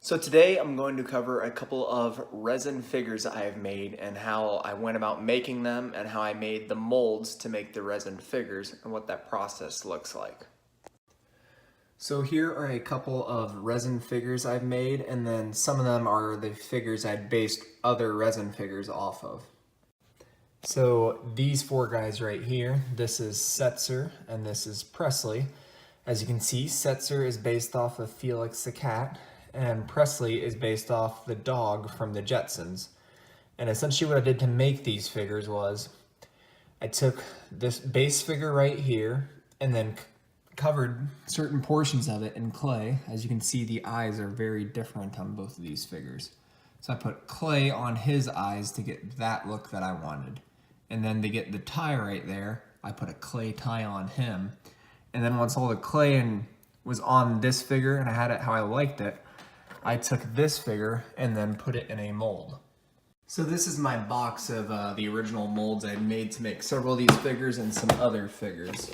So today I'm going to cover a couple of resin figures I have made and how I went about making them and how I made the molds to make the resin figures and what that process looks like. So here are a couple of resin figures I've made, and then some of them are the figures I'd based other resin figures off of. So these four guys right here, this is Setzer and this is Presley. As you can see, Setzer is based off of Felix the cat, and Presley is based off the dog from the Jetsons. And essentially what I did to make these figures was I took this base figure right here and then covered certain portions of it in clay. As you can see, the eyes are very different on both of these figures. So I put clay on his eyes to get that look that I wanted. And then to get the tie right there, I put a clay tie on him. And then once all the clay was on this figure and I had it how I liked it, I took this figure and then put it in a mold. So this is my box of the original molds I had made to make several of these figures and some other figures.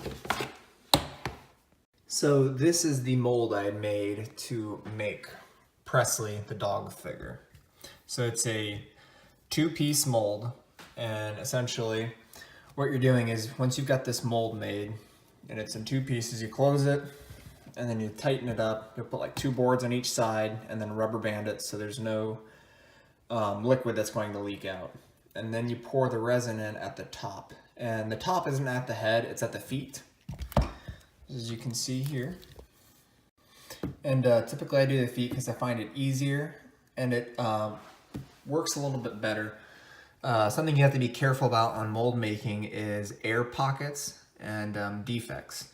So this is the mold I had made to make Presley, the dog figure. So it's a two-piece mold, and essentially what you're doing is once you've got this mold made and it's in two pieces, you close it and then you tighten it up. You'll put like two boards on each side and then rubber band it so there's no liquid that's going to leak out. And then you pour the resin in at the top. And the top isn't at the head, it's at the feet, as you can see here. And typically I do the feet because I find it easier and it works a little bit better. Something you have to be careful about on mold making is air pockets and defects.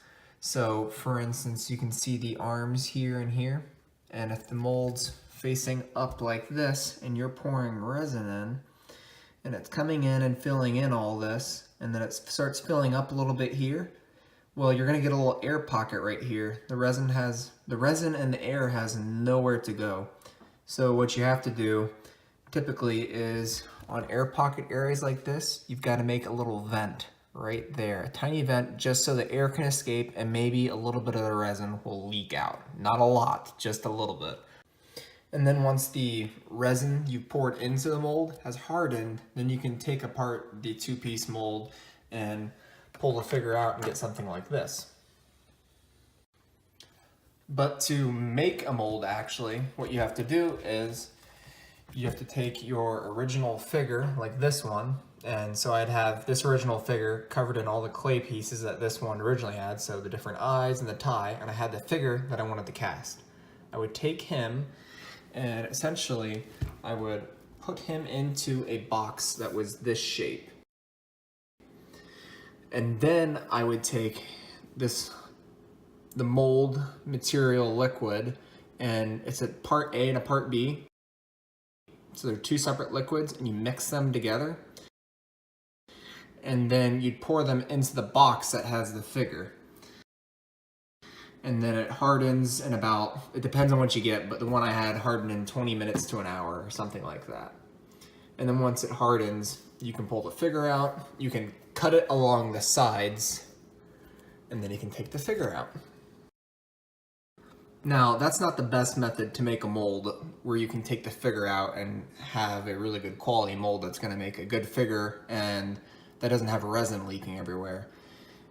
So for instance, you can see the arms here and here, and if the mold's facing up like this and you're pouring resin in and it's coming in and filling in all this and then it starts filling up a little bit here, well, you're gonna get a little air pocket right here. The resin and the air has nowhere to go. So what you have to do typically is on air pocket areas like this, you've got to make a little vent right there, a tiny vent just so the air can escape and maybe a little bit of the resin will leak out. Not a lot, just a little bit. And then once the resin you poured into the mold has hardened, then you can take apart the two-piece mold and pull the figure out and get something like this. But to make a mold, actually, what you have to do is you have to take your original figure, like this one, and so I'd have this original figure covered in all the clay pieces that this one originally had, so the different eyes and the tie, and I had the figure that I wanted to cast. I would take him, and essentially I would put him into a box that was this shape. And then I would take the mold material liquid, and it's a part A and a part B. So they're two separate liquids and you mix them together. And then you'd pour them into the box that has the figure. And then it hardens in about, it depends on what you get, but the one I had hardened in 20 minutes to an hour or something like that. And then once it hardens, you can pull the figure out, you can cut it along the sides, and then you can take the figure out. Now, that's not the best method to make a mold where you can take the figure out and have a really good quality mold that's going to make a good figure and that doesn't have resin leaking everywhere.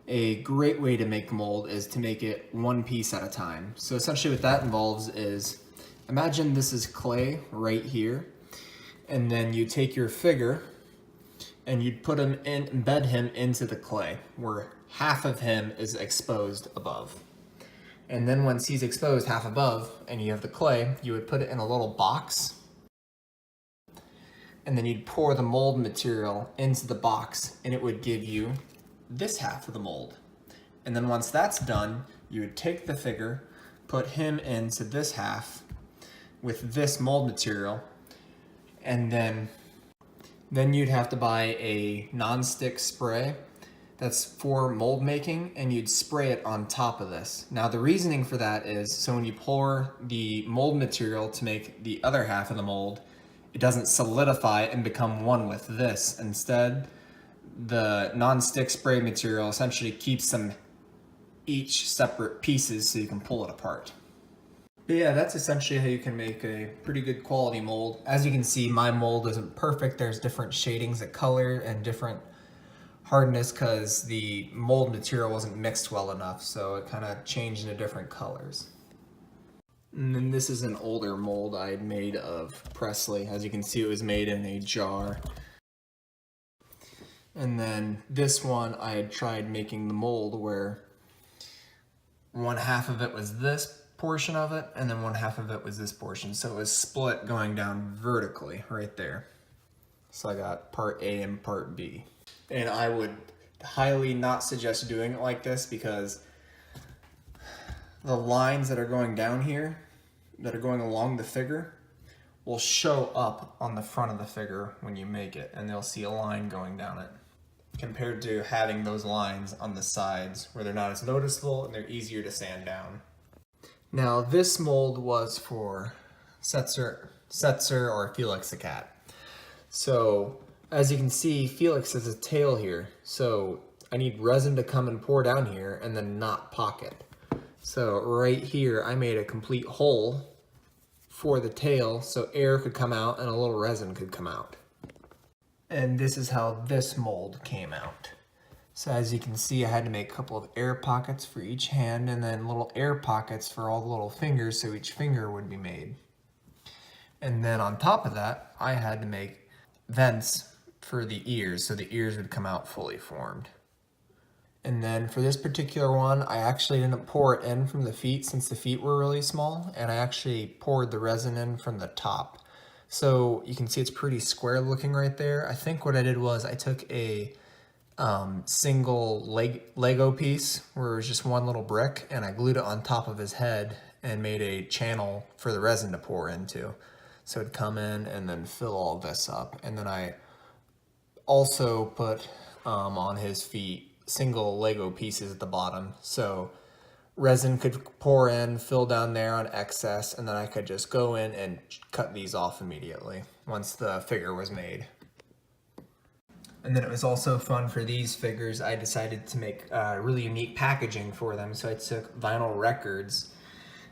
A great way to make a mold is to make it one piece at a time. So essentially what that involves is, imagine this is clay right here, and then you take your figure and you'd put him in, embed him into the clay where half of him is exposed above. And then once he's exposed half above and you have the clay, you would put it in a little box and then you'd pour the mold material into the box and it would give you this half of the mold. And then once that's done, you would take the figure, put him into this half with this mold material, and then you'd have to buy a non-stick spray that's for mold making, and you'd spray it on top of this. Now the reasoning for that is so when you pour the mold material to make the other half of the mold, it doesn't solidify and become one with this. Instead, the non-stick spray material essentially keeps them each separate pieces so you can pull it apart. But yeah, that's essentially how you can make a pretty good quality mold. As you can see, my mold isn't perfect. There's different shadings of color and different hardness because the mold material wasn't mixed well enough, so it kind of changed into different colors. And then this is an older mold I had made of Presley. As you can see, it was made in a jar. And then this one, I had tried making the mold where one half of it was this portion of it, and then one half of it was this portion. So it was split going down vertically right there. So I got part A and part B. And I would highly not suggest doing it like this because the lines that are going down here, that are going along the figure, will show up on the front of the figure when you make it, and they'll see a line going down it, compared to having those lines on the sides where they're not as noticeable and they're easier to sand down. Now this mold was for Setzer or Felix the cat. So as you can see, Felix has a tail here, so I need resin to come and pour down here and then not pocket. So right here I made a complete hole for the tail so air could come out and a little resin could come out. And this is how this mold came out. So as you can see, I had to make a couple of air pockets for each hand and then little air pockets for all the little fingers so each finger would be made. And then on top of that, I had to make vents for the ears so the ears would come out fully formed. And then for this particular one, I actually didn't pour it in from the feet since the feet were really small, and I actually poured the resin in from the top. So you can see it's pretty square looking right there. I think what I did was I took a single Lego piece where it was just one little brick, and I glued it on top of his head and made a channel for the resin to pour into. So it'd come in and then fill all this up. And then I also put on his feet single Lego pieces at the bottom, so resin could pour in, fill down there on excess, and then I could just go in and cut these off immediately once the figure was made. And then it was also fun for these figures. I decided to make really unique packaging for them, so I took vinyl records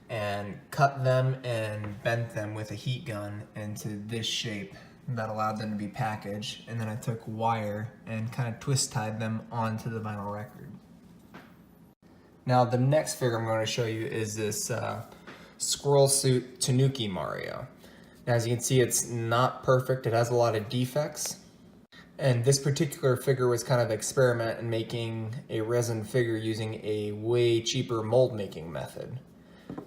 and cut them and bent them with a heat gun into this shape that allowed them to be packaged, and then I took wire and kind of twist tied them onto the vinyl record. Now the next figure I'm going to show you is this squirrel suit Tanuki Mario. Now as you can see, it's not perfect, it has a lot of defects, and this particular figure was kind of an experiment in making a resin figure using a way cheaper mold making method.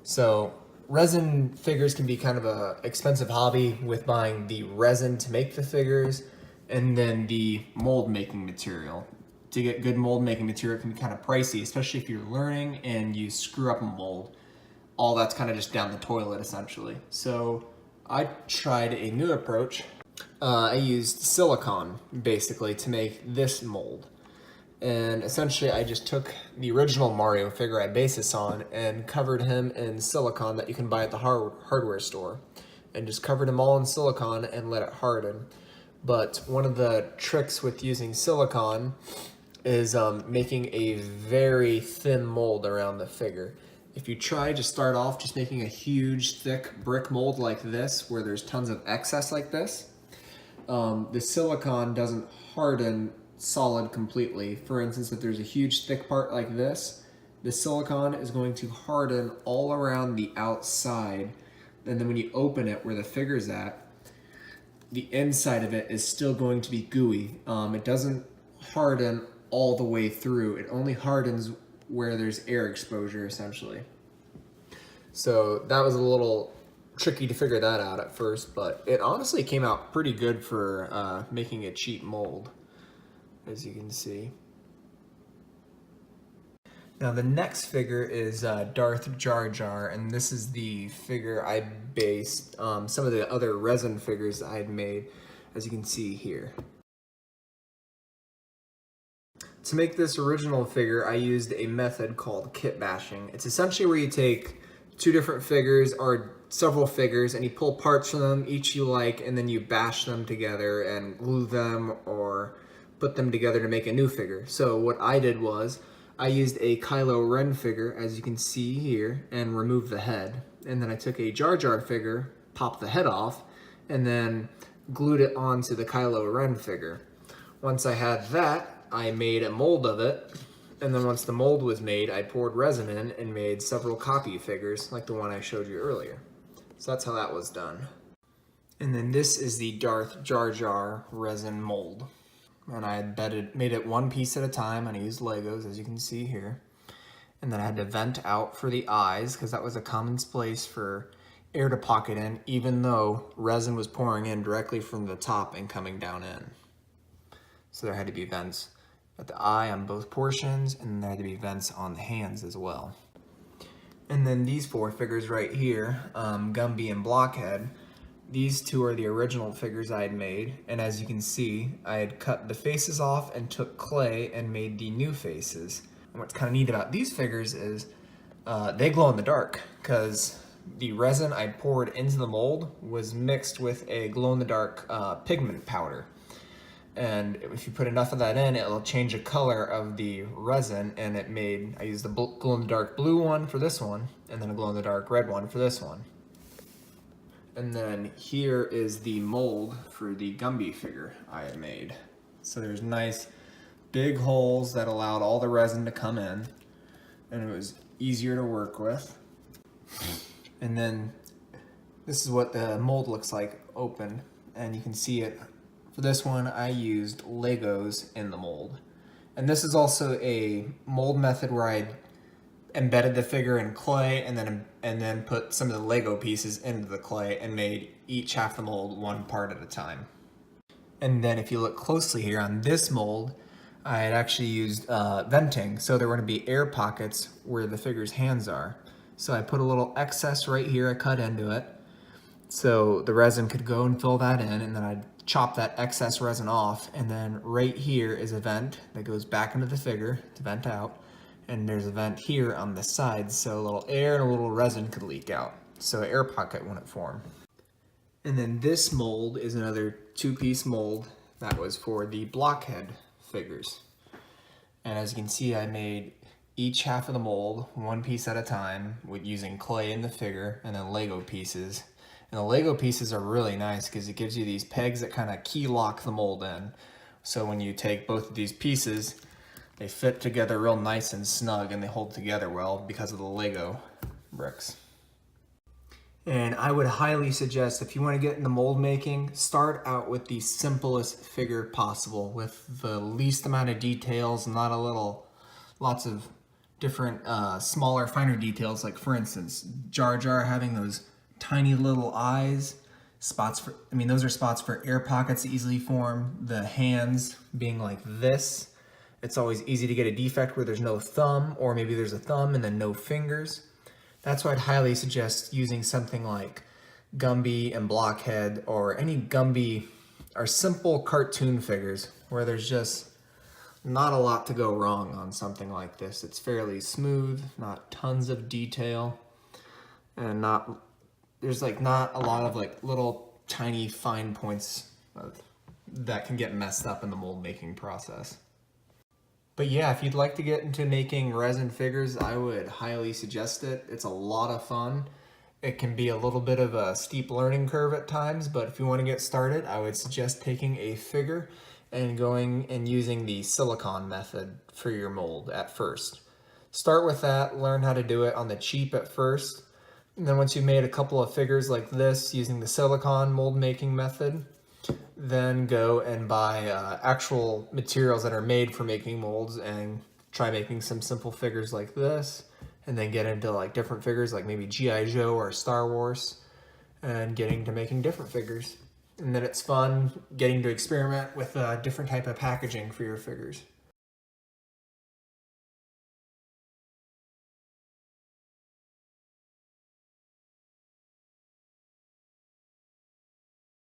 So resin figures can be kind of a expensive hobby with buying the resin to make the figures and then the mold making material. To get good mold making material can be kind of pricey, especially if you're learning and you screw up a mold. All that's kind of just down the toilet essentially. So I tried a new approach. I used silicone basically to make this mold. And essentially I just took the original Mario figure I based this on and covered him in silicone that you can buy at the hardware store, and just covered him all in silicone and let it harden. But one of the tricks with using silicone is making a very thin mold around the figure. If you try to start off just making a huge thick brick mold like this where there's tons of excess like this, the silicone doesn't harden solid completely. For instance, if there's a huge thick part like this, the silicone is going to harden all around the outside, and then when you open it where the figure's at, the inside of it is still going to be gooey. It doesn't harden all the way through. It only hardens where there's air exposure essentially. So that was a little tricky to figure that out at first, but it honestly came out pretty good for making a cheap mold, as you can see. Now the next figure is Darth Jar Jar, and this is the figure I based some of the other resin figures that I had made, as you can see here. To make this original figure, I used a method called kitbashing. It's essentially where you take two different figures or several figures and you pull parts from them, each you like, and then you bash them together and glue them or put them together to make a new figure. So what I did was I used a Kylo Ren figure, as you can see here, and removed the head. and then I took a Jar Jar figure, popped the head off, and then glued it onto the Kylo Ren figure. Once I had that, I made a mold of it, and then once the mold was made, I poured resin in and made several copy figures like the one I showed you earlier. So that's how that was done. And then this is the Darth Jar Jar resin mold. And I had made it one piece at a time, and I used Legos, as you can see here. And then I had to vent out for the eyes, because that was a common place for air to pocket in, even though resin was pouring in directly from the top and coming down in. So there had to be vents at the eye on both portions, and there had to be vents on the hands as well. And then these four figures right here, Gumby and Blockhead, these two are the original figures I had made, and as you can see, I had cut the faces off and took clay and made the new faces. And what's kind of neat about these figures is they glow in the dark, because the resin I poured into the mold was mixed with a glow-in-the-dark pigment powder. And if you put enough of that in, it'll change the color of the resin, and I used the glow-in-the-dark blue one for this one, and then a glow-in-the-dark red one for this one. And then here is the mold for the Gumby figure I had made. So there's nice big holes that allowed all the resin to come in, and it was easier to work with. And then this is what the mold looks like open, and you can see it. For this one, I used Legos in the mold. And this is also a mold method where I embedded the figure in clay and then put some of the Lego pieces into the clay and made each half the mold one part at a time. And then if you look closely here on this mold, I had actually used venting, so there were going to be air pockets where the figure's hands are. So I put a little excess right here, I cut into it, so the resin could go and fill that in, and then I'd chop that excess resin off, and then right here is a vent that goes back into the figure to vent out, and there's a vent here on the side so a little air and a little resin could leak out, so an air pocket wouldn't form. And then this mold is another two-piece mold that was for the Blockhead figures. And as you can see, I made each half of the mold one piece at a time with using clay in the figure and then Lego pieces. And the Lego pieces are really nice because it gives you these pegs that kind of key lock the mold in. So when you take both of these pieces, they fit together real nice and snug, and they hold together well because of the Lego bricks. And I would highly suggest, if you want to get into mold making, start out with the simplest figure possible with the least amount of details, not lots of different smaller, finer details. Like for instance, Jar Jar having those tiny little eyes, those are spots for air pockets to easily form. The hands being like this, it's always easy to get a defect where there's no thumb, or maybe there's a thumb and then no fingers. That's why I'd highly suggest using something like Gumby and Blockhead, or any Gumby, or simple cartoon figures where there's just not a lot to go wrong on something like this. It's fairly smooth, not tons of detail, and there's not a lot of little tiny fine points that can get messed up in the mold making process. But yeah, if you'd like to get into making resin figures, I would highly suggest it. It's a lot of fun. It can be a little bit of a steep learning curve at times, but if you want to get started, I would suggest taking a figure and going and using the silicone method for your mold at first. Start with that, learn how to do it on the cheap at first, and then once you've made a couple of figures like this using the silicone mold making method, then go and buy actual materials that are made for making molds and try making some simple figures like this, and then get into different figures like maybe G.I. Joe or Star Wars, and getting to making different figures. And then it's fun getting to experiment with different type of packaging for your figures.